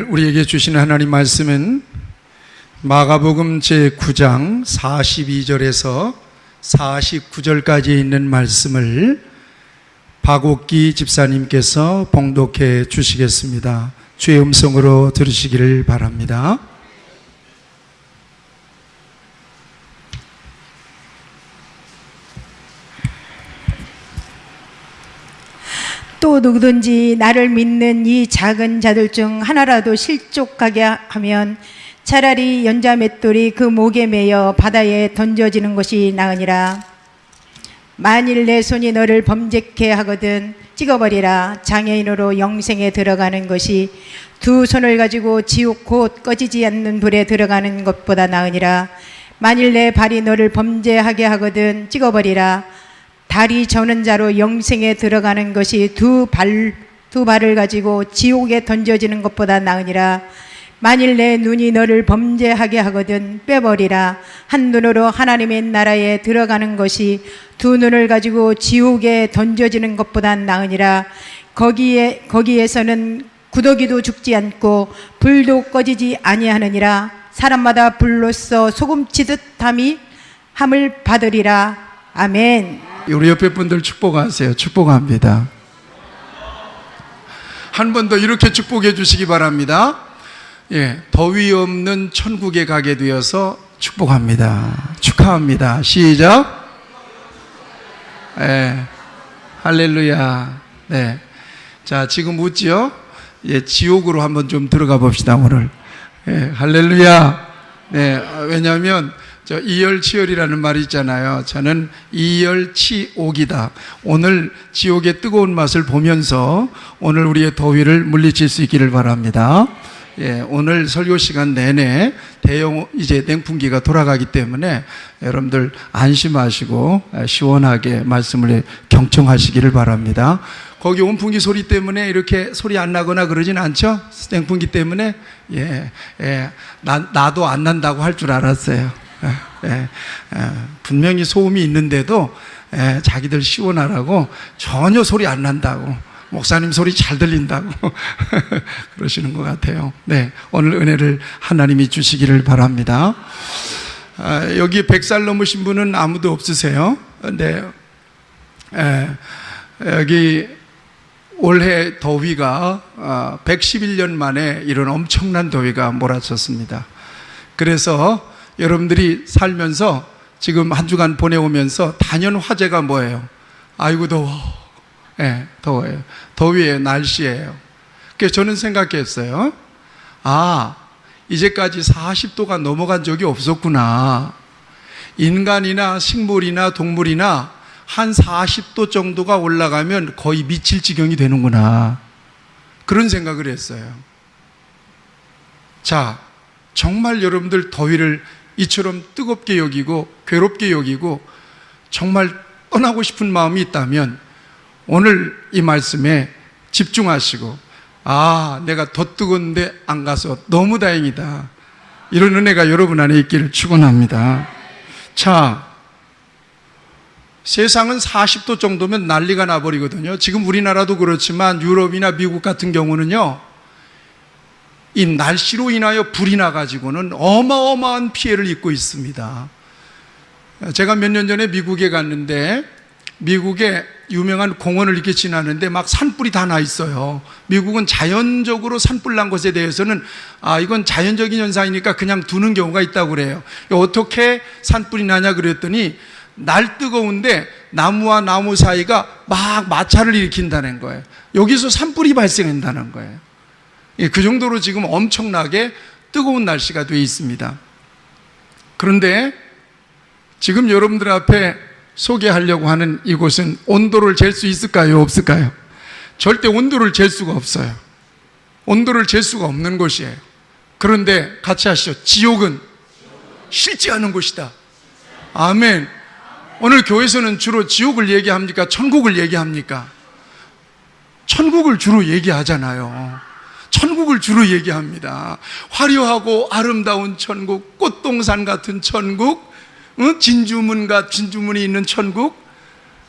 우리에게 주시는 하나님 말씀은 마가복음 제9장 42절에서 49절까지 있는 말씀을 박옥기 집사님께서 봉독해 주시겠습니다. 주의 음성으로 들으시기를 바랍니다. 또 누구든지 나를 믿는 이 작은 자들 중 하나라도 실족하게 하면 차라리 연자 맷돌이 그 목에 매여 바다에 던져지는 것이 나으니라. 만일 내 손이 너를 범죄케 하거든 찍어버리라. 장애인으로 영생에 들어가는 것이 두 손을 가지고 지옥 곧 꺼지지 않는 불에 들어가는 것보다 나으니라. 만일 내 발이 너를 범죄하게 하거든 찍어버리라. 다리 저는 자로 영생에 들어가는 것이 두 발을 가지고 지옥에 던져지는 것보다 나으니라. 만일 내 눈이 너를 범죄하게 하거든 빼버리라. 한 눈으로 하나님의 나라에 들어가는 것이 두 눈을 가지고 지옥에 던져지는 것보다 나으니라. 거기에서는 구더기도 죽지 않고 불도 꺼지지 아니하느니라. 사람마다 불로써 소금치듯 함을 받으리라. 아멘. 우리 옆에 분들 축복하세요. 축복합니다. 한 번 더 이렇게 축복해 주시기 바랍니다. 더위 없는 천국에 가게 되어서 축복합니다. 축하합니다. 시작. 할렐루야. 자, 지금 웃지요? 지옥으로 한번 좀 들어가 봅시다, 오늘. 할렐루야. 왜냐하면 이열치열이라는 말이 있잖아요. 저는 이열치옥이다. 오늘 지옥의 뜨거운 맛을 보면서 오늘 우리의 더위를 물리칠 수 있기를 바랍니다. 오늘 설교 시간 내내 대형 이제 냉풍기가 돌아가기 때문에 여러분들 안심하시고 시원하게 말씀을 경청하시기를 바랍니다. 거기 온풍기 소리 때문에 이렇게 소리 안 나거나 그러진 않죠? 냉풍기 때문에. 나도 안 난다고 할 줄 알았어요. 분명히 소음이 있는데도 자기들 시원하라고 전혀 소리 안 난다고, 목사님 소리 잘 들린다고 그러시는 것 같아요. 오늘 은혜를 하나님이 주시기를 바랍니다. 여기 100살 넘으신 분은 아무도 없으세요. 근데 여기 올해 더위가 111년 만에 이런 엄청난 더위가 몰아쳤습니다. 그래서 여러분들이 살면서 지금 한 주간 보내오면서 단연 화제가 뭐예요? 아이고 더워. 더워요. 더위의 날씨예요. 그래서 저는 생각했어요. 이제까지 40도가 넘어간 적이 없었구나. 인간이나 식물이나 동물이나 한 40도 정도가 올라가면 거의 미칠 지경이 되는구나. 그런 생각을 했어요. 자, 정말 여러분들 더위를 이처럼 뜨겁게 여기고 괴롭게 여기고 정말 떠나고 싶은 마음이 있다면 오늘 이 말씀에 집중하시고, 내가 더 뜨거운데 안 가서 너무 다행이다, 이런 은혜가 여러분 안에 있기를 축원합니다. 자, 세상은 40도 정도면 난리가 나버리거든요. 지금 우리나라도 그렇지만 유럽이나 미국 같은 경우는요, 이 날씨로 인하여 불이 나가지고는 어마어마한 피해를 입고 있습니다. 제가 몇 년 전에 미국에 갔는데, 미국에 유명한 공원을 이렇게 지나는데 막 산불이 다 나 있어요. 미국은 자연적으로 산불 난 것에 대해서는 이건 자연적인 현상이니까 그냥 두는 경우가 있다고 그래요. 어떻게 산불이 나냐 그랬더니 날 뜨거운데 나무와 나무 사이가 막 마찰을 일으킨다는 거예요. 여기서 산불이 발생한다는 거예요. 그 정도로 지금 엄청나게 뜨거운 날씨가 되어 있습니다. 그런데 지금 여러분들 앞에 소개하려고 하는 이곳은 온도를 잴 수 있을까요? 없을까요? 절대 온도를 잴 수가 없어요. 온도를 잴 수가 없는 곳이에요. 그런데 같이 하시죠. 지옥은 싫지 않은 곳이다. 아멘. 오늘 교회에서는 주로 지옥을 얘기합니까? 천국을 얘기합니까? 천국을 주로 얘기하잖아요. 천국을 주로 얘기합니다. 화려하고 아름다운 천국, 꽃동산 같은 천국, 진주문이 있는 천국,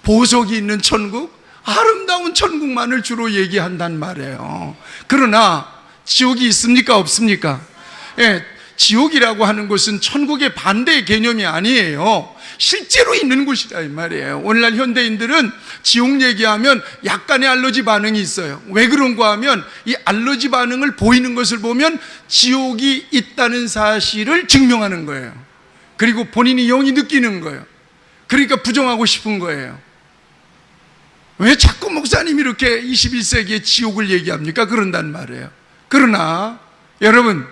보석이 있는 천국, 아름다운 천국만을 주로 얘기한단 말이에요. 그러나 지옥이 있습니까? 없습니까? 예, 지옥이라고 하는 것은 천국의 반대의 개념이 아니에요. 실제로 있는 곳이다 이 말이에요. 오늘날 현대인들은 지옥 얘기하면 약간의 알러지 반응이 있어요. 왜 그런가 하면 이 알러지 반응을 보이는 것을 보면 지옥이 있다는 사실을 증명하는 거예요. 그리고 본인이 영이 느끼는 거예요. 그러니까 부정하고 싶은 거예요. 왜 자꾸 목사님이 이렇게 21세기에 지옥을 얘기합니까? 그런단 말이에요. 그러나 여러분,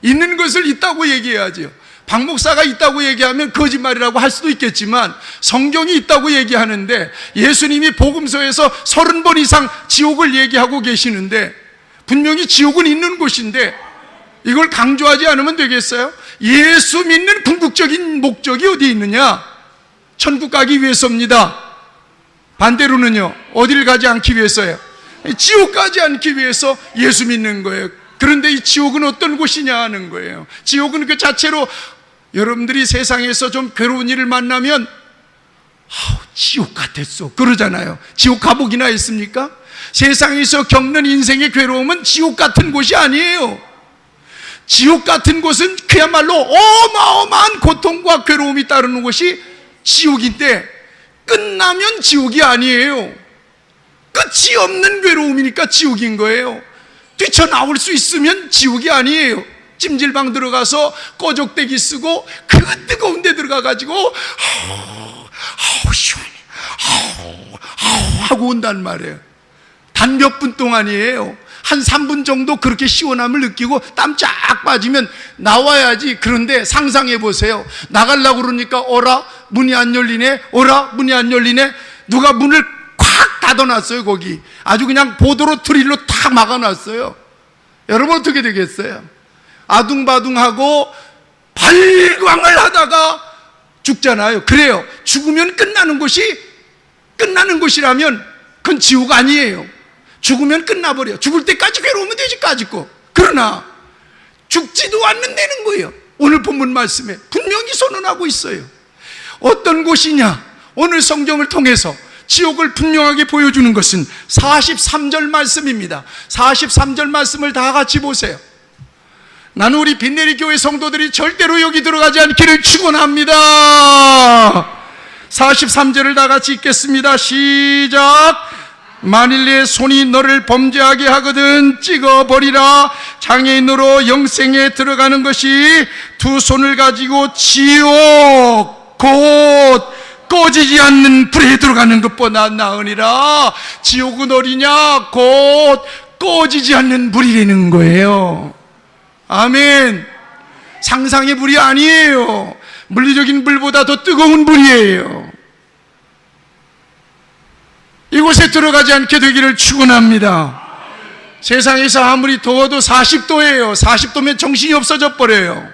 있는 것을 있다고 얘기해야죠. 박 목사가 있다고 얘기하면 거짓말이라고 할 수도 있겠지만 성경이 있다고 얘기하는데, 예수님이 복음서에서 30번 이상 지옥을 얘기하고 계시는데 분명히 지옥은 있는 곳인데 이걸 강조하지 않으면 되겠어요? 예수 믿는 궁극적인 목적이 어디에 있느냐? 천국 가기 위해서입니다. 반대로는요, 어디를 가지 않기 위해서요? 지옥 가지 않기 위해서 예수 믿는 거예요. 그런데 이 지옥은 어떤 곳이냐 하는 거예요. 지옥은 그 자체로 여러분들이 세상에서 좀 괴로운 일을 만나면 지옥 같았어 그러잖아요. 지옥 가보기나 했습니까? 세상에서 겪는 인생의 괴로움은 지옥 같은 곳이 아니에요. 지옥 같은 곳은 그야말로 어마어마한 고통과 괴로움이 따르는 곳이 지옥인데, 끝나면 지옥이 아니에요. 끝이 없는 괴로움이니까 지옥인 거예요. 뛰쳐나올 수 있으면 지옥이 아니에요. 찜질방 들어가서 꺼적대기 쓰고 그 뜨거운 데 들어가가지고 시원해 하고 온단 말이에요. 단 몇 분 동안이에요. 한 3분 정도 그렇게 시원함을 느끼고 땀 쫙 빠지면 나와야지. 그런데 상상해 보세요. 나가려고 그러니까 어라 문이 안 열리네, 어라 문이 안 열리네. 누가 문을 콱 닫아놨어요. 거기 아주 그냥 보도로 드릴로 탁 막아놨어요. 여러분 어떻게 되겠어요? 아둥바둥하고 발광을 하다가 죽잖아요. 그래요. 죽으면 끝나는 곳이라면 그건 지옥 아니에요. 죽으면 끝나버려. 죽을 때까지 괴로우면 되지, 까짓거. 그러나 죽지도 않는다는 거예요. 오늘 본문 말씀에 분명히 선언하고 있어요. 어떤 곳이냐? 오늘 성경을 통해서 지옥을 분명하게 보여주는 것은 43절 말씀입니다. 43절 말씀을 다 같이 보세요. 나는 우리 빈내리 교회 성도들이 절대로 여기 들어가지 않기를 축원합니다. 43절을 다 같이 읽겠습니다. 시작. 만일 내 손이 너를 범죄하게 하거든 찍어버리라. 장애인으로 영생에 들어가는 것이 두 손을 가지고 지옥 곧 꺼지지 않는 불에 들어가는 것보다 나으니라. 지옥은 어디냐? 곧 꺼지지 않는 불이라는 거예요. 아멘. 상상의 불이 아니에요. 물리적인 불보다 더 뜨거운 불이에요. 이곳에 들어가지 않게 되기를 축원합니다. 세상에서 아무리 더워도 40도예요. 40도면 정신이 없어져 버려요.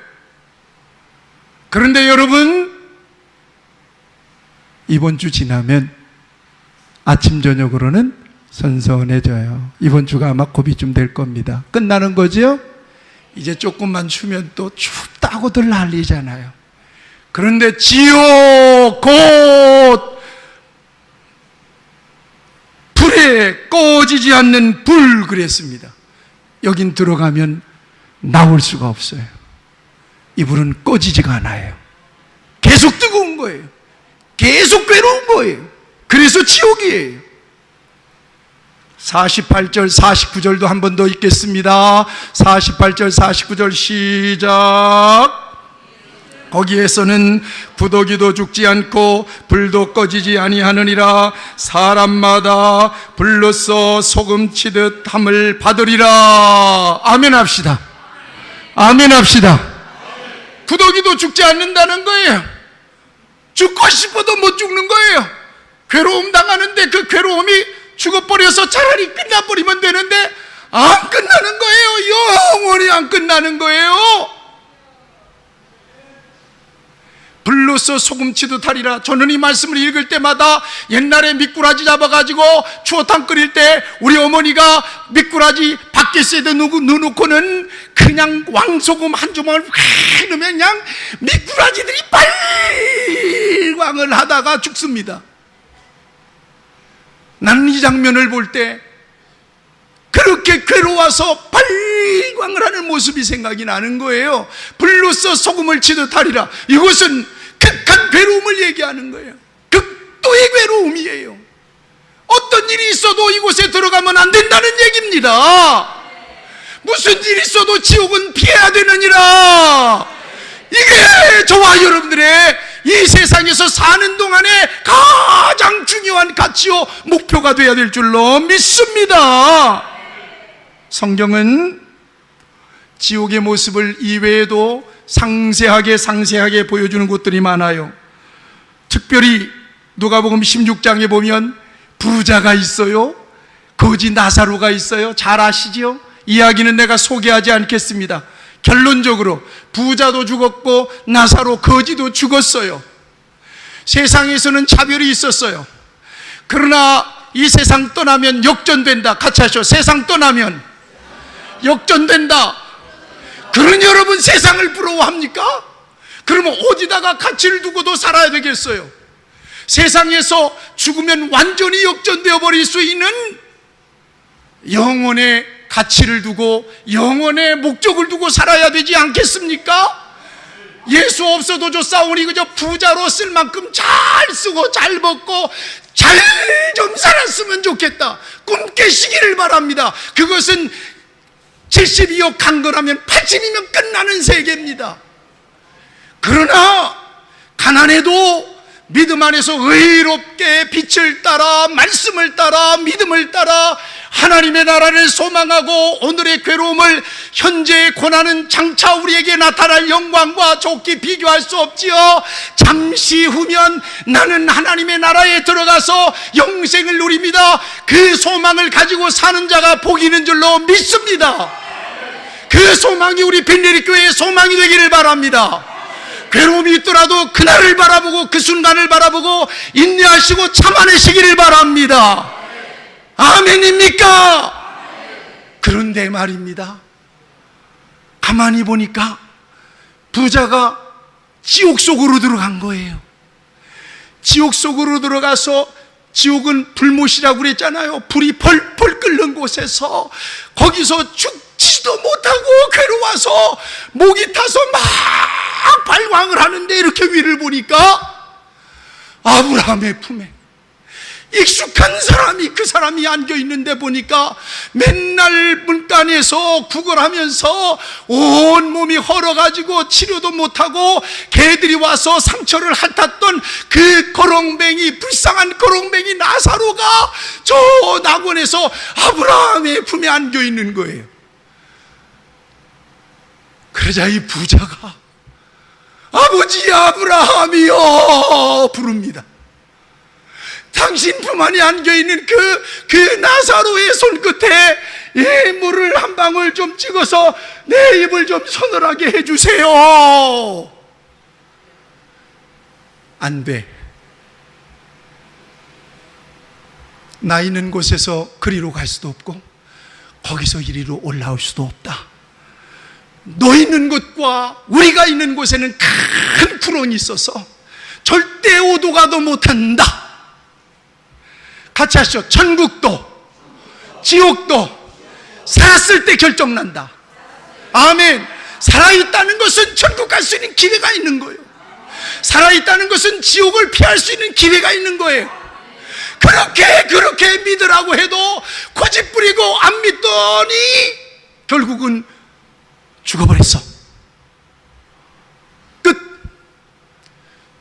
그런데 여러분, 이번 주 지나면 아침 저녁으로는 선선해져요. 이번 주가 아마 고비쯤 될 겁니다. 끝나는 거죠? 이제 조금만 추면 또 춥다고들 난리잖아요. 그런데 지옥 곧 불에 꺼지지 않는 불 그랬습니다. 여긴 들어가면 나올 수가 없어요. 이 불은 꺼지지가 않아요. 계속 뜨거운 거예요. 계속 괴로운 거예요. 그래서 지옥이에요. 48절 49절도 한 번 더 읽겠습니다. 48절 49절 시작. 거기에서는 구더기도 죽지 않고 불도 꺼지지 아니하느니라. 사람마다 불로써 소금 치듯 함을 받으리라. 아멘 합시다. 아멘 합시다. 구더기도 죽지 않는다는 거예요. 죽고 싶어도 못 죽는 거예요. 괴로움 당하는데 그 괴로움이 죽어버려서 차라리 끝나버리면 되는데 안 끝나는 거예요. 영원히 안 끝나는 거예요. 불로써 소금치듯 하리라. 저는 이 말씀을 읽을 때마다 옛날에 미꾸라지 잡아가지고 추어탕 끓일 때 우리 어머니가 미꾸라지 밖에서도 넣어놓고는 그냥 왕소금 한 조각을 확 넣으면 그냥 미꾸라지들이 발광을 하다가 죽습니다. 나는 이 장면을 볼 때 그렇게 괴로워서 발광을 하는 모습이 생각이 나는 거예요. 불로써 소금을 치듯 하리라. 이것은 극한 괴로움을 얘기하는 거예요. 극도의 괴로움이에요. 어떤 일이 있어도 이곳에 들어가면 안 된다는 얘기입니다. 무슨 일이 있어도 지옥은 피해야 되느니라. 이게 저와 여러분들의 이 세상에서 사는 동안에 가장 중요한 가치요 목표가 되어야 될 줄로 믿습니다. 성경은 지옥의 모습을 이외에도 상세하게 보여주는 곳들이 많아요. 특별히 누가복음 16장에 보면 부자가 있어요. 거지 나사로가 있어요. 잘 아시죠? 이야기는 내가 소개하지 않겠습니다. 결론적으로 부자도 죽었고 나사로 거지도 죽었어요. 세상에서는 차별이 있었어요. 그러나 이 세상 떠나면 역전된다. 같이 하시죠. 세상 떠나면 역전된다. 그런 여러분 세상을 부러워합니까? 그러면 어디다가 가치를 두고도 살아야 되겠어요? 세상에서 죽으면 완전히 역전되어 버릴 수 있는 영혼의 가치를 두고 영혼의 목적을 두고 살아야 되지 않겠습니까? 예수 없어도 좋사오니 그저 부자로 쓸 만큼 잘 쓰고 잘 먹고 잘 좀 살았으면 좋겠다. 꿈 깨시기를 바랍니다. 그것은 72억 간 거라면 80이면 끝나는 세계입니다. 그러나 가난해도 믿음 안에서 의롭게 빛을 따라 말씀을 따라 믿음을 따라 하나님의 나라를 소망하고 오늘의 괴로움을 현재의 고난은 장차 우리에게 나타날 영광과 좋게 비교할 수 없지요. 잠시 후면 나는 하나님의 나라에 들어가서 영생을 누립니다. 그 소망을 가지고 사는 자가 복이 있는 줄로 믿습니다. 그 소망이 우리 빈내리 교회의 소망이 되기를 바랍니다. 괴로움이 있더라도 그날을 바라보고 그 순간을 바라보고 인내하시고 참아내시기를 바랍니다. 아멘입니까? 그런데 말입니다. 가만히 보니까 부자가 지옥 속으로 들어간 거예요. 지옥 속으로 들어가서, 지옥은 불못이라고 그랬잖아요. 불이 펄펄 끓는 곳에서 거기서 죽지도 못하고 괴로워서 목이 타서 막 발광을 하는데 이렇게 위를 보니까 아브라함의 품에 익숙한 사람이, 그 사람이 앉아있는데 보니까 맨날 문간에서 구걸하면서 온몸이 헐어가지고 치료도 못하고 개들이 와서 상처를 핥았던 그 거렁뱅이, 불쌍한 거렁뱅이 나사로가 저 낙원에서 아브라함의 품에 앉아있는 거예요. 그러자 이 부자가 아버지 아브라함이여 부릅니다. 당신 품 안에 안겨있는 그 나사로의 손끝에 이 물을 한 방울 좀 찍어서 내 입을 좀 서늘하게 해주세요. 안 돼. 나 있는 곳에서 그리로 갈 수도 없고 거기서 이리로 올라올 수도 없다. 너 있는 곳과 우리가 있는 곳에는 큰 구렁이 있어서 절대 오도 가도 못한다. 같이 하시죠. 천국도 지옥도 살았을 때 결정난다. 아멘. 살아있다는 것은 천국 갈 수 있는 기회가 있는 거예요. 살아있다는 것은 지옥을 피할 수 있는 기회가 있는 거예요. 그렇게 믿으라고 해도 고집 부리고 안 믿더니 결국은 죽어버렸어. 끝.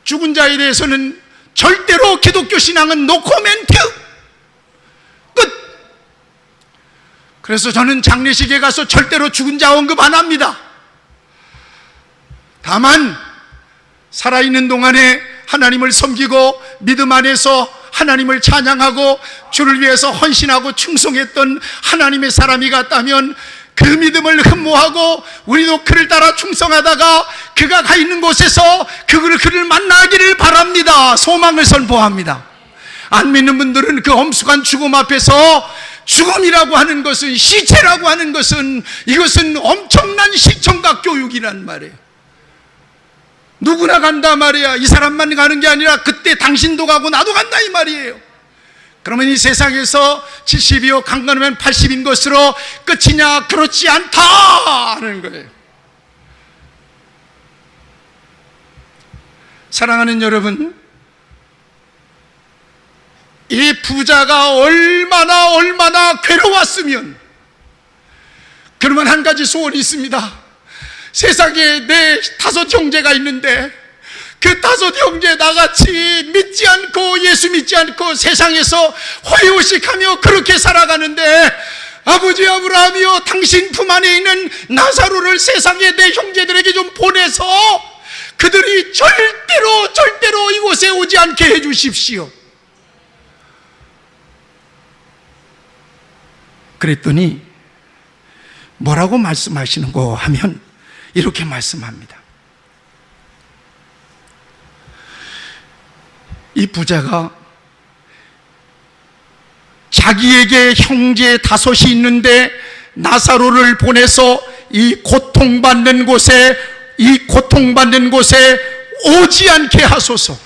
죽은 자에 대해서는 절대로 기독교 신앙은 노코멘트. 끝. 그래서 저는 장례식에 가서 절대로 죽은 자 언급 안 합니다. 다만 살아있는 동안에 하나님을 섬기고 믿음 안에서 하나님을 찬양하고 주를 위해서 헌신하고 충성했던 하나님의 사람이 같다면 그 믿음을 흠모하고 우리도 그를 따라 충성하다가 그가 가 있는 곳에서 그를 만나기를 바랍니다. 소망을 선포합니다. 안 믿는 분들은 그 엄숙한 죽음 앞에서 죽음이라고 하는 것은, 시체라고 하는 것은, 이것은 엄청난 시청각 교육이란 말이에요. 누구나 간다 말이야. 이 사람만 가는 게 아니라 그때 당신도 가고 나도 간다 이 말이에요. 그러면 이 세상에서 70이요 강건하면 80인 것으로 끝이냐? 그렇지 않다 하는 거예요. 사랑하는 여러분, 이 부자가 얼마나 괴로웠으면, 그러면 한 가지 소원이 있습니다. 세상에 내 5 형제가 있는데 그 5 형제 나같이 믿지 않고 예수 믿지 않고 세상에서 허유식하며 그렇게 살아가는데, 아버지 아브라함이여, 당신 품 안에 있는 나사로를 세상에 내 형제들에게 좀 보내서 그들이 절대로 이곳에 오지 않게 해주십시오. 그랬더니 뭐라고 말씀하시는고 하면 이렇게 말씀합니다. 이 부자가 자기에게 형제 5이 있는데 나사로를 보내서 이 고통받는 곳에 오지 않게 하소서.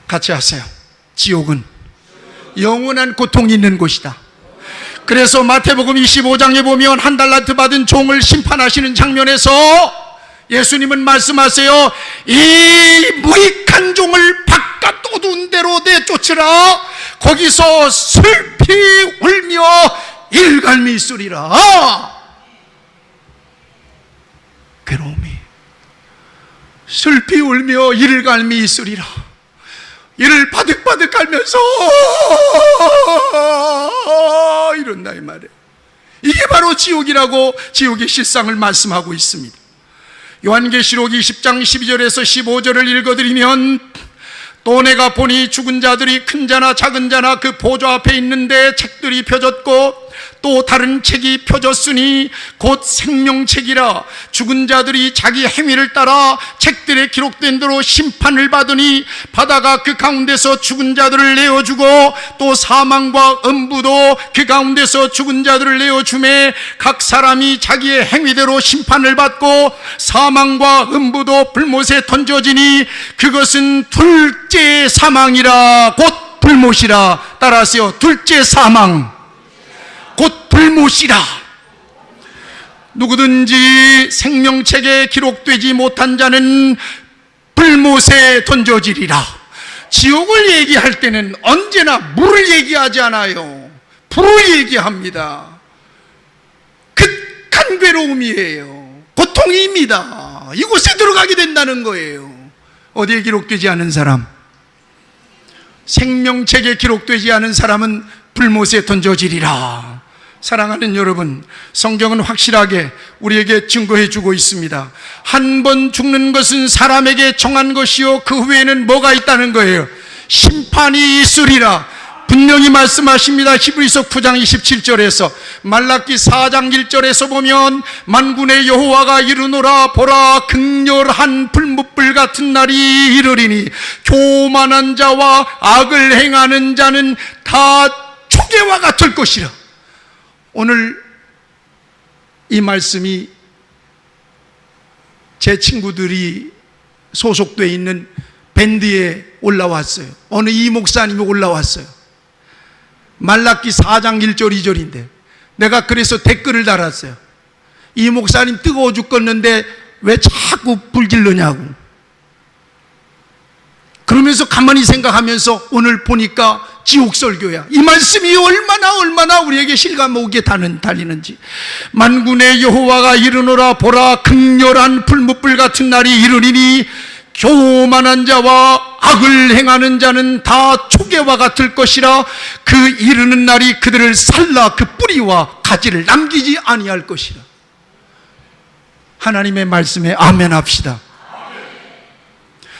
같이 하세요. 지옥은 영원한 고통이 있는 곳이다. 그래서 마태복음 25장에 보면 한 달란트 받은 종을 심판하시는 장면에서 예수님은 말씀하세요. 이 무익한 종을 바깥 어두운 데로 내쫓으라. 거기서 슬피 울며 일갈미 있으리라. 괴로움이 슬피 울며 일갈미 있으리라. 이를 바득바득 갈면서 이런다 이 말이에요. 이게 바로 지옥이라고 지옥의 실상을 말씀하고 있습니다. 요한계시록 20장 12절에서 15절을 읽어드리면, 또 내가 보니 죽은 자들이 큰 자나 작은 자나 그 보좌 앞에 있는데 책들이 펴졌고 또 다른 책이 펴졌으니 곧 생명책이라. 죽은 자들이 자기 행위를 따라 책들에 기록된 대로 심판을 받으니 바다가 그 가운데서 죽은 자들을 내어주고 또 사망과 음부도 그 가운데서 죽은 자들을 내어주매 각 사람이 자기의 행위대로 심판을 받고 사망과 음부도 불못에 던져지니 그것은 둘째 사망이라. 곧 불못이라. 따라하세요. 둘째 사망 곧 불못이라. 누구든지 생명책에 기록되지 못한 자는 불못에 던져지리라. 지옥을 얘기할 때는 언제나 물을 얘기하지 않아요. 불을 얘기합니다. 극한 괴로움이에요. 고통입니다. 이곳에 들어가게 된다는 거예요. 어디에 기록되지 않은 사람, 생명책에 기록되지 않은 사람은 불못에 던져지리라. 사랑하는 여러분, 성경은 확실하게 우리에게 증거해 주고 있습니다. 한 번 죽는 것은 사람에게 정한 것이요 그 후에는 뭐가 있다는 거예요? 심판이 있으리라. 분명히 말씀하십니다. 히브리서 9장 27절에서 말라기 4장 1절에서 보면 만군의 여호와가 이르노라. 보라, 극렬한 불뭇불 같은 날이 이르리니 교만한 자와 악을 행하는 자는 다 초계와 같을 것이라. 오늘 이 말씀이 제 친구들이 소속되어 있는 밴드에 올라왔어요. 어느 이 목사님이 올라왔어요. 말라기 4장 1절 2절인데 내가 그래서 댓글을 달았어요. 이 목사님 뜨거워 죽겠는데 왜 자꾸 불질르냐고. 그러면서 가만히 생각하면서 오늘 보니까 지옥설교야. 이 말씀이 얼마나 우리에게 실감오게 달리는지. 만군의 여호와가 이르노라. 보라, 극렬한 불뭇불 같은 날이 이르리니 교만한 자와 악을 행하는 자는 다 초계와 같을 것이라. 그 이르는 날이 그들을 살라 그 뿌리와 가지를 남기지 아니할 것이라. 하나님의 말씀에 아멘 합시다.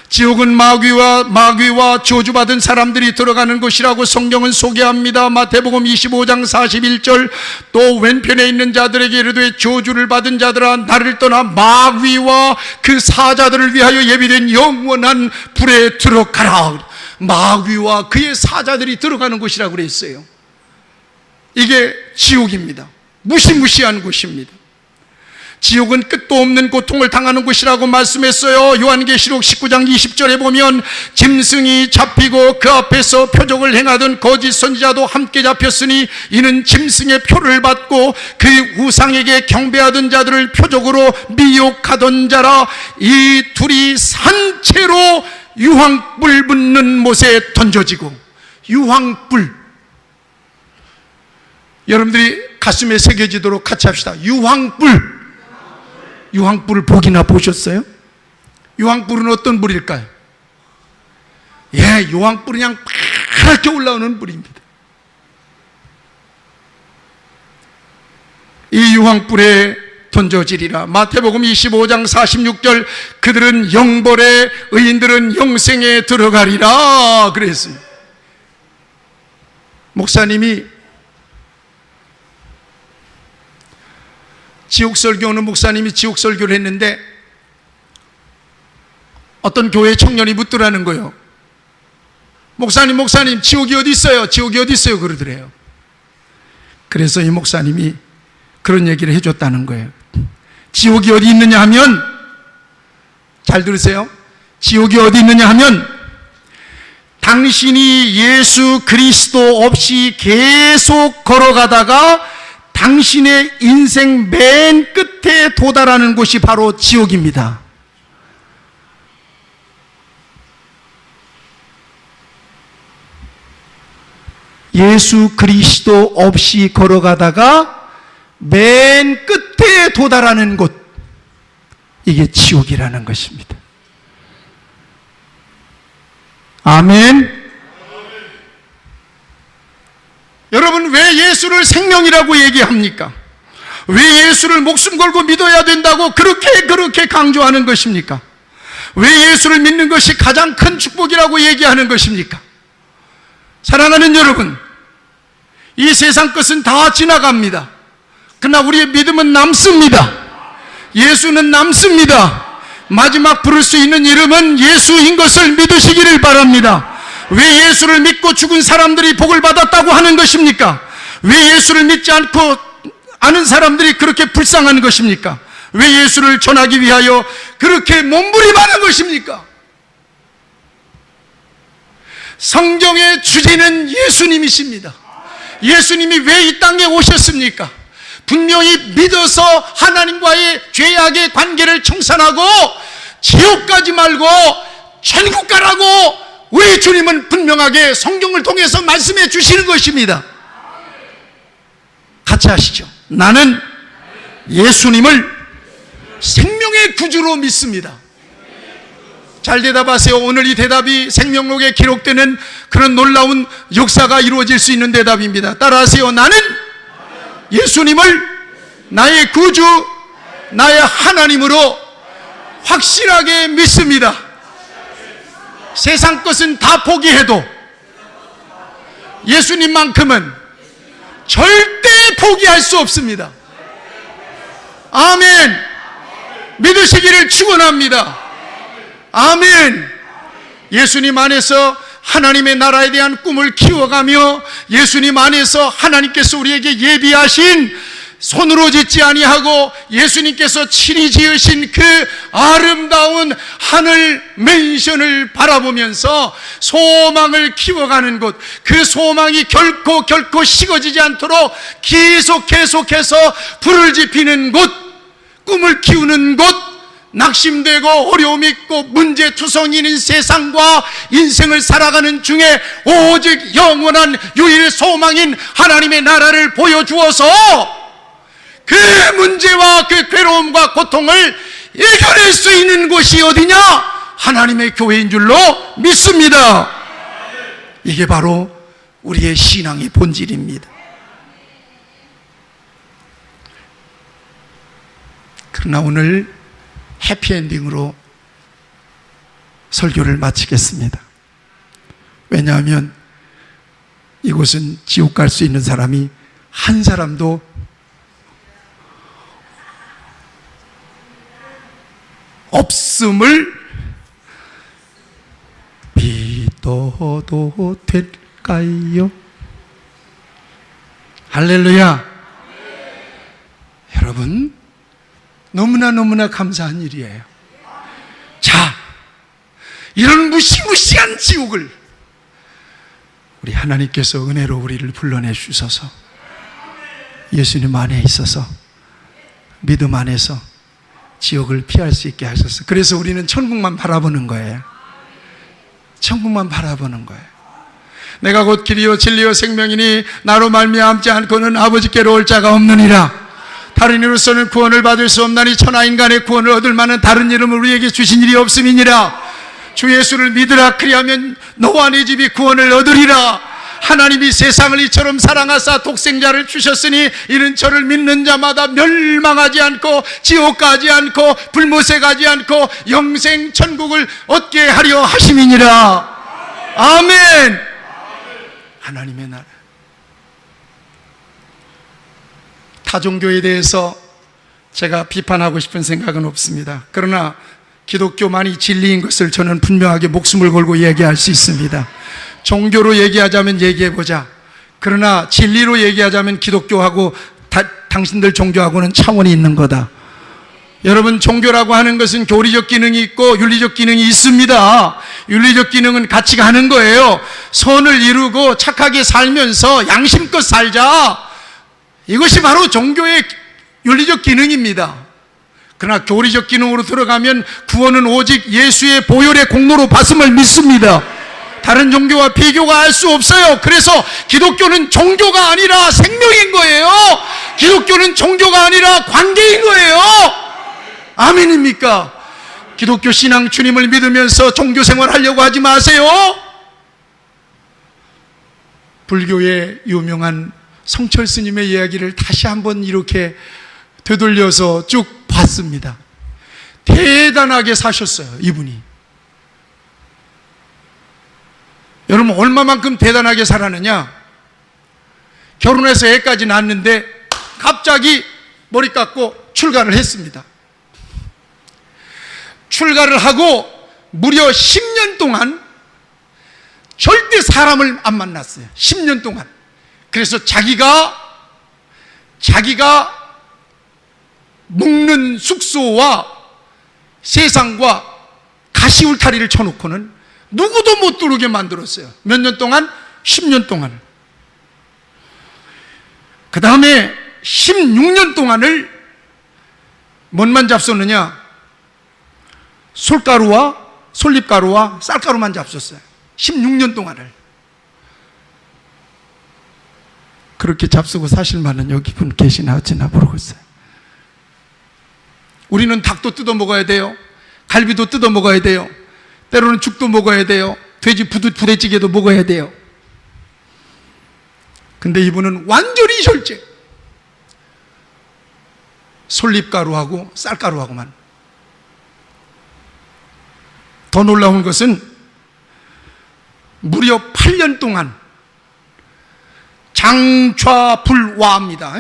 지옥은 마귀와 저주받은 사람들이 들어가는 곳이라고 성경은 소개합니다. 마태복음 25장 41절 또 왼편에 있는 자들에게 이르되 저주를 받은 자들아 나를 떠나 마귀와 그 사자들을 위하여 예비된 영원한 불에 들어가라. 마귀와 그의 사자들이 들어가는 곳이라고 그랬어요. 이게 지옥입니다. 무시무시한 곳입니다. 지옥은 끝도 없는 고통을 당하는 곳이라고 말씀했어요. 요한계시록 19장 20절에 보면 짐승이 잡히고 그 앞에서 표적을 행하던 거짓 선지자도 함께 잡혔으니 이는 짐승의 표를 받고 그 우상에게 경배하던 자들을 표적으로 미혹하던 자라. 이 둘이 산채로 유황불 붙는 못에 던져지고. 유황불, 여러분들이 가슴에 새겨지도록 같이 합시다. 유황불. 유황불을 보기나 보셨어요? 유황불은 어떤 불일까요? 예, 유황불은 그냥 파랗게 올라오는 불입니다. 이 유황불에 던져지리라. 마태복음 25장 46절, 그들은 영벌에 의인들은 영생에 들어가리라 그랬습니다. 목사님이 지옥설교 오는 목사님이 지옥설교를 했는데 어떤 교회 청년이 묻더라는 거예요. 목사님 지옥이 어디 있어요? 지옥이 어디 있어요? 그러더래요. 그래서 이 목사님이 그런 얘기를 해줬다는 거예요. 지옥이 어디 있느냐 하면, 잘 들으세요, 지옥이 어디 있느냐 하면 당신이 예수 그리스도 없이 계속 걸어가다가 당신의 인생 맨 끝에 도달하는 곳이 바로 지옥입니다. 예수 그리스도 없이 걸어가다가 맨 끝에 도달하는 곳, 이게 지옥이라는 것입니다. 아멘. 여러분, 왜 예수를 생명이라고 얘기합니까? 왜 예수를 목숨 걸고 믿어야 된다고 그렇게 강조하는 것입니까? 왜 예수를 믿는 것이 가장 큰 축복이라고 얘기하는 것입니까? 사랑하는 여러분, 이 세상 것은 다 지나갑니다. 그러나 우리의 믿음은 남습니다. 예수는 남습니다. 마지막 부를 수 있는 이름은 예수인 것을 믿으시기를 바랍니다. 왜 예수를 믿고 죽은 사람들이 복을 받았다고 하는 것입니까? 왜 예수를 믿지 않고 아는 사람들이 그렇게 불쌍한 것입니까? 왜 예수를 전하기 위하여 그렇게 몸부림하는 것입니까? 성경의 주제는 예수님이십니다. 예수님이 왜 이 땅에 오셨습니까? 분명히 믿어서 하나님과의 죄악의 관계를 청산하고 지옥까지 말고 천국 가라고 우리 주님은 분명하게 성경을 통해서 말씀해 주시는 것입니다. 같이 하시죠. 나는 예수님을 생명의 구주로 믿습니다. 잘 대답하세요. 오늘 이 대답이 생명록에 기록되는 그런 놀라운 역사가 이루어질 수 있는 대답입니다. 따라하세요. 나는 예수님을 나의 구주, 나의 하나님으로 확실하게 믿습니다. 세상 것은 다 포기해도 예수님만큼은 절대 포기할 수 없습니다. 아멘. 믿으시기를 축원합니다. 아멘. 예수님 안에서 하나님의 나라에 대한 꿈을 키워가며 예수님 안에서 하나님께서 우리에게 예비하신 손으로 짓지 아니하고 예수님께서 친히 지으신 그 아름다운 하늘 맨션을 바라보면서 소망을 키워가는 곳, 그 소망이 결코 식어지지 않도록 계속해서 불을 지피는 곳, 꿈을 키우는 곳, 낙심되고 어려움 있고 문제투성이는 세상과 인생을 살아가는 중에 오직 영원한 유일 소망인 하나님의 나라를 보여주어서 그 문제와 그 괴로움과 고통을 이겨낼 수 있는 곳이 어디냐? 하나님의 교회인 줄로 믿습니다. 이게 바로 우리의 신앙의 본질입니다. 그러나 오늘 해피엔딩으로 설교를 마치겠습니다. 왜냐하면 이곳은 지옥 갈 수 있는 사람이 한 사람도 없음을 믿어도 될까요? 할렐루야. 여러분, 너무나 감사한 일이에요. 자, 이런 무시무시한 지옥을 우리 하나님께서 은혜로 우리를 불러내 주셔서 예수님 안에 있어서 믿음 안에서 지옥을 피할 수 있게 하셔서, 그래서 우리는 천국만 바라보는 거예요. 천국만 바라보는 거예요. 내가 곧 길이요 진리요 생명이니 나로 말미암지 않고는 아버지께로 올 자가 없느니라. 다른 이로서는 구원을 받을 수 없나니 천하 인간의 구원을 얻을 만한 다른 이름을 우리에게 주신 일이 없음이니라. 주 예수를 믿으라. 그리하면 너와 네 집이 구원을 얻으리라. 하나님이 세상을 이처럼 사랑하사 독생자를 주셨으니 이는 저를 믿는 자마다 멸망하지 않고 지옥 가지 않고 불못에 가지 않고 영생 천국을 얻게 하려 하심이니라. 아멘. 하나님의 나라. 타종교에 대해서 제가 비판하고 싶은 생각은 없습니다. 그러나 기독교만이 진리인 것을 저는 분명하게 목숨을 걸고 얘기할 수 있습니다. 종교로 얘기하자면 얘기해보자. 그러나 진리로 얘기하자면 기독교하고 당신들 종교하고는 차원이 있는 거다. 여러분, 종교라고 하는 것은 교리적 기능이 있고 윤리적 기능이 있습니다. 윤리적 기능은 같이 가는 거예요. 선을 이루고 착하게 살면서 양심껏 살자. 이것이 바로 종교의 윤리적 기능입니다. 그러나 교리적 기능으로 들어가면 구원은 오직 예수의 보혈의 공로로 받음을 믿습니다. 다른 종교와 비교가 할 수 없어요. 그래서 기독교는 종교가 아니라 생명인 거예요. 기독교는 종교가 아니라 관계인 거예요. 아멘입니까? 기독교 신앙 주님을 믿으면서 종교 생활하려고 하지 마세요. 불교의 유명한 성철 스님의 이야기를 다시 한번 이렇게 되돌려서 쭉 봤습니다. 대단하게 사셨어요, 이분이. 여러분, 얼마만큼 대단하게 살았느냐? 결혼해서 애까지 낳았는데 갑자기 머리 깎고 출가를 했습니다. 출가를 하고 무려 10년 동안 절대 사람을 안 만났어요. 10년 동안. 그래서 자기가 묵는 숙소와 세상과 가시울타리를 쳐놓고는 누구도 못 들어오게 만들었어요. 몇 년 동안? 10년 동안. 그 다음에 16년 동안을 뭔만 잡섰느냐? 솔가루와 솔잎가루와 쌀가루만 잡섰어요. 16년 동안을. 그렇게 잡수고 사실 만은 여기 분 계시나 어찌나 모르겠어요. 우리는 닭도 뜯어 먹어야 돼요. 갈비도 뜯어 먹어야 돼요. 때로는 죽도 먹어야 돼요. 돼지 부대찌개도 먹어야 돼요. 근데 이분은 완전히 절제. 솔잎가루하고 쌀가루하고만. 더 놀라운 것은 무려 8년 동안 장좌불화합니다.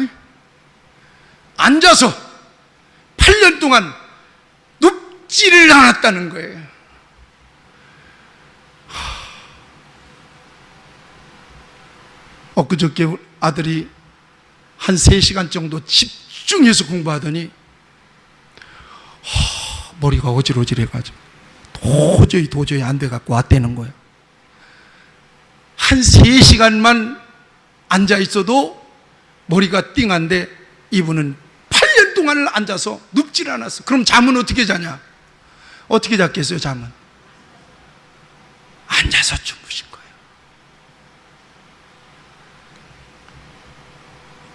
앉아서 8년 동안 눕지를 않았다는 거예요. 엊그저께 아들이 한 3시간 정도 집중해서 공부하더니 머리가 어질어질해가지고 도저히 안 돼갖고 왔다는 거예요. 한 3시간만 앉아있어도 머리가 띵한데 이분은 8년 동안을 앉아서 눕질 않았어. 그럼 잠은 어떻게 자냐? 어떻게 잤겠어요, 잠은? 앉아서 주무신 거예요.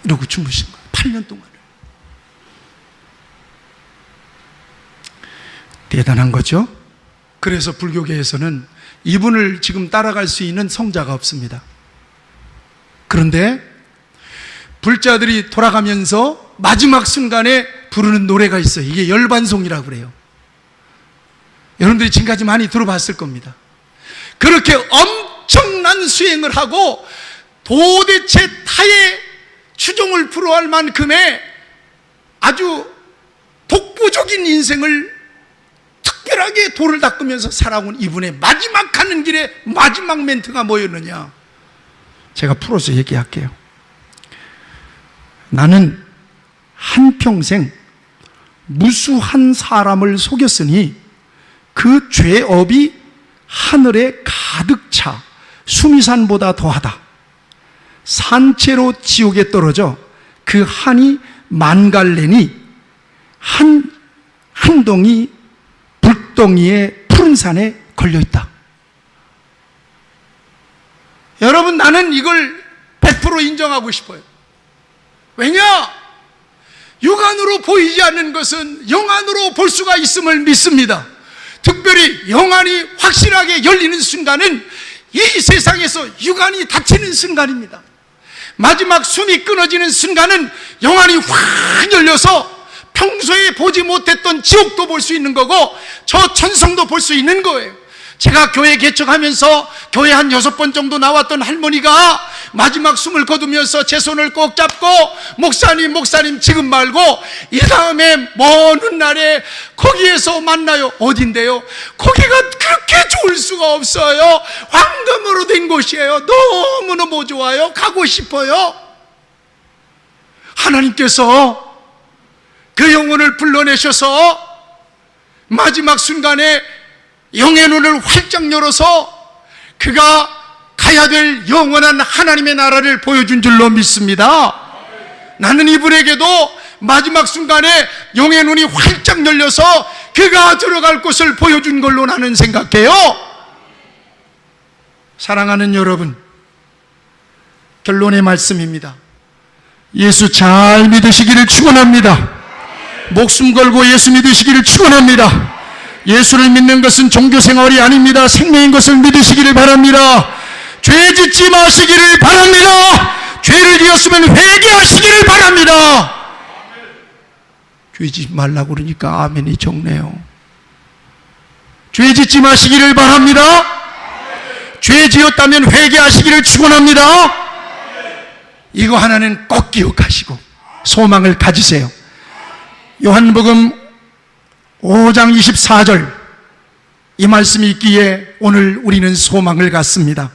이러고 주무신 거예요. 8년 동안을. 대단한 거죠? 그래서 불교계에서는 이분을 지금 따라갈 수 있는 성자가 없습니다. 그런데 불자들이 돌아가면서 마지막 순간에 부르는 노래가 있어요. 이게 열반송이라고 그래요. 여러분들이 지금까지 많이 들어봤을 겁니다. 그렇게 엄청난 수행을 하고 도대체 타의 추종을 불허할 만큼의 아주 독보적인 인생을 특별하게 도를 닦으면서 살아온 이분의 마지막 가는 길에 마지막 멘트가 뭐였느냐? 제가 풀어서 얘기할게요. 나는 한평생 무수한 사람을 속였으니 그 죄업이 하늘에 가득 차 수미산보다 더하다. 산채로 지옥에 떨어져 그 한이 만갈래니 한 동이 불덩이의 푸른 산에 걸려있다. 여러분, 나는 이걸 100% 인정하고 싶어요. 왜냐? 육안으로 보이지 않는 것은 영안으로 볼 수가 있음을 믿습니다. 특별히 영안이 확실하게 열리는 순간은 이 세상에서 육안이 닫히는 순간입니다. 마지막 숨이 끊어지는 순간은 영안이 확 열려서 평소에 보지 못했던 지옥도 볼 수 있는 거고 저 천성도 볼 수 있는 거예요. 제가 교회 개척하면서 교회 한 6번 정도 나왔던 할머니가 마지막 숨을 거두면서 제 손을 꼭 잡고 목사님 지금 말고 이 다음에 먼 훗날에 거기에서 만나요. 어딘데요? 거기가 그렇게 좋을 수가 없어요. 황금으로 된 곳이에요. 너무너무 좋아요. 가고 싶어요. 하나님께서 그 영혼을 불러내셔서 마지막 순간에 영의 눈을 활짝 열어서 그가 가야 될 영원한 하나님의 나라를 보여준 줄로 믿습니다. 나는 이분에게도 마지막 순간에 영의 눈이 활짝 열려서 그가 들어갈 곳을 보여준 걸로 나는 생각해요. 사랑하는 여러분, 결론의 말씀입니다. 예수 잘 믿으시기를 축원합니다. 목숨 걸고 예수 믿으시기를 축원합니다. 예수를 믿는 것은 종교생활이 아닙니다. 생명인 것을 믿으시기를 바랍니다. 죄 짓지 마시기를 바랍니다. 죄를 지었으면 회개하시기를 바랍니다. 죄 짓지 말라고 그러니까 아멘이 적네요. 죄 짓지 마시기를 바랍니다. 죄 지었다면 회개하시기를 축원합니다. 이거 하나는 꼭 기억하시고 소망을 가지세요. 요한복음 5장 24절 이 말씀이 있기에 오늘 우리는 소망을 갖습니다.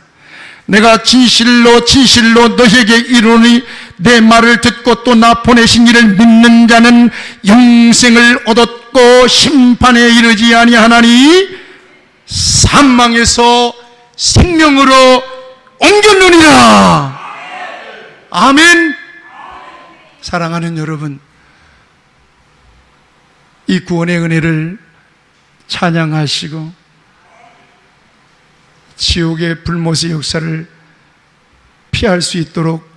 내가 진실로 너희에게 이르노니 내 말을 듣고 또 나 보내신 이를 믿는 자는 영생을 얻었고 심판에 이르지 아니하나니 사망에서 생명으로 옮겼느니라. 아멘. 사랑하는 여러분, 이 구원의 은혜를 찬양하시고 지옥의 불못의 역사를 피할 수 있도록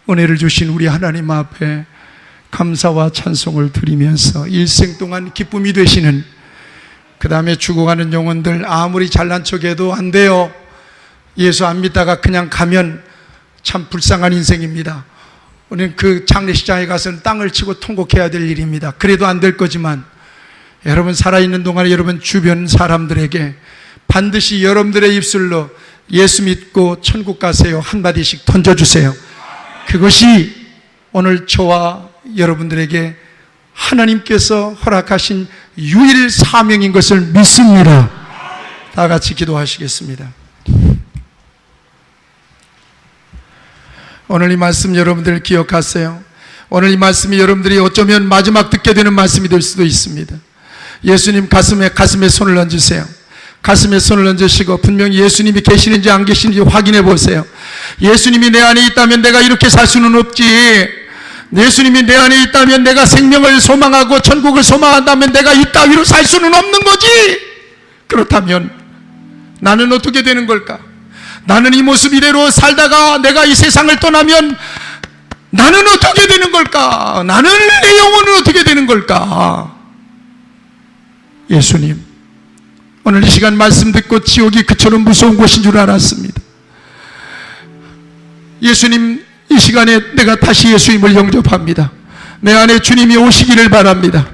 은혜를 주신 우리 하나님 앞에 감사와 찬송을 드리면서 일생 동안 기쁨이 되시는, 그 다음에 죽어가는 영혼들 아무리 잘난 척해도 안 돼요. 예수 안 믿다가 그냥 가면 참 불쌍한 인생입니다. 우리는 그 장례식장에 가서는 땅을 치고 통곡해야 될 일입니다. 그래도 안 될 거지만 여러분 살아있는 동안에 여러분 주변 사람들에게 반드시 여러분들의 입술로 예수 믿고 천국 가세요 한마디씩 던져주세요. 그것이 오늘 저와 여러분들에게 하나님께서 허락하신 유일 사명인 것을 믿습니다. 다 같이 기도하시겠습니다. 오늘 이 말씀 여러분들 기억하세요. 오늘 이 말씀이 여러분들이 어쩌면 마지막 듣게 되는 말씀이 될 수도 있습니다. 예수님 가슴에 손을 얹으세요. 가슴에 손을 얹으시고 분명히 예수님이 계시는지 안 계시는지 확인해 보세요. 예수님이 내 안에 있다면 내가 이렇게 살 수는 없지. 예수님이 내 안에 있다면 내가 생명을 소망하고 천국을 소망한다면 내가 이 따위로 살 수는 없는 거지. 그렇다면 나는 어떻게 되는 걸까? 나는 이 모습 이대로 살다가 내가 이 세상을 떠나면 나는 어떻게 되는 걸까? 나는 내 영혼은 어떻게 되는 걸까? 예수님, 오늘 이 시간 말씀 듣고 지옥이 그처럼 무서운 곳인 줄 알았습니다. 예수님, 이 시간에 내가 다시 예수님을 영접합니다. 내 안에 주님이 오시기를 바랍니다.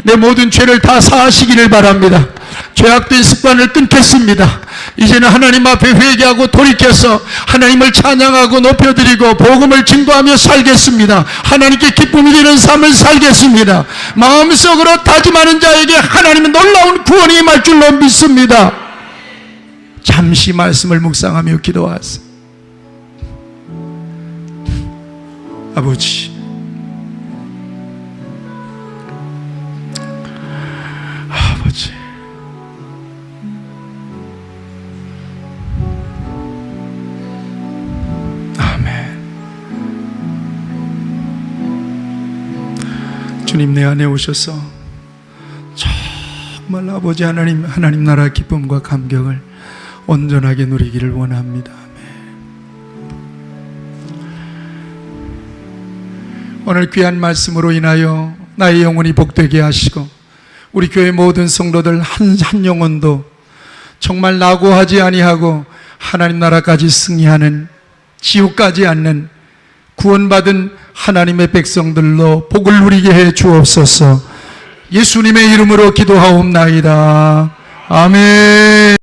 내 모든 죄를 다 사하시기를 바랍니다. 죄악된 습관을 끊겠습니다. 이제는 하나님 앞에 회개하고 돌이켜서 하나님을 찬양하고 높여드리고 복음을 증거하며 살겠습니다. 하나님께 기쁨이 되는 삶을 살겠습니다. 마음속으로 다짐하는 자에게 하나님은 놀라운 구원이 임할 줄로 믿습니다. 잠시 말씀을 묵상하며 기도하세요. 아버지, 주님 내 안에 오셔서 정말 아버지 하나님 나라 기쁨과 감격을 온전하게 누리기를 원합니다. 오늘 귀한 말씀으로 인하여 나의 영혼이 복되게 하시고 우리 교회 모든 성도들 한 영혼도 정말 낙오하지 아니하고 하나님 나라까지 승리하는, 지옥 가지 않는 구원받은 하나님의 백성들로 복을 누리게 해 주옵소서. 예수님의 이름으로 기도하옵나이다. 아멘.